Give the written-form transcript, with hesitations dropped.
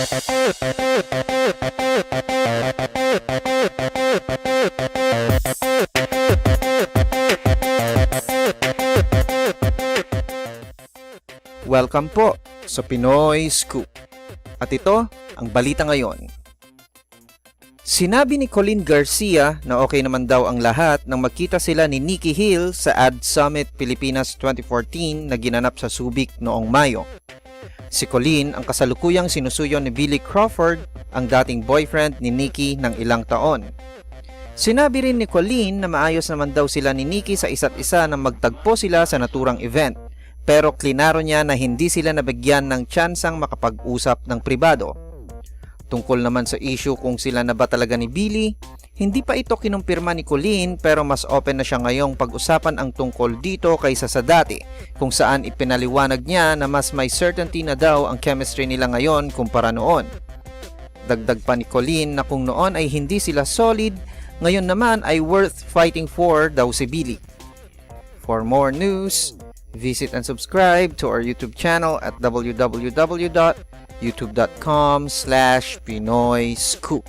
Welcome po sa Pinoy Scoop. At ito ang balita ngayon. Sinabi ni Colleen Garcia na okay naman daw ang lahat nang magkita sila ni Nikki Hill sa Ad Summit Pilipinas 2014 na ginanap sa Subic noong Mayo. Si Colleen ang kasalukuyang sinusuyo ni Billy Crawford, ang dating boyfriend ni Nikki ng ilang taon. Sinabi rin ni Colleen na maayos naman daw sila ni Nikki sa isa't isa nang magtagpo sila sa naturang event. Pero klinaro niya na hindi sila nabigyan ng tsansang makapag-usap ng pribado. Tungkol naman sa issue kung sila na ba talaga ni Billy, hindi pa ito kinumpirma ni Colleen pero mas open na siya ngayong pag-usapan ang tungkol dito kaysa sa dati, kung saan ipinaliwanag niya na mas may certainty na daw ang chemistry nila ngayon kumpara noon. Dagdag pa ni Colleen na kung noon ay hindi sila solid, ngayon naman ay worth fighting for daw si Billy. For more news, visit and subscribe to our YouTube channel at www.youtube.com/PinoyScoop.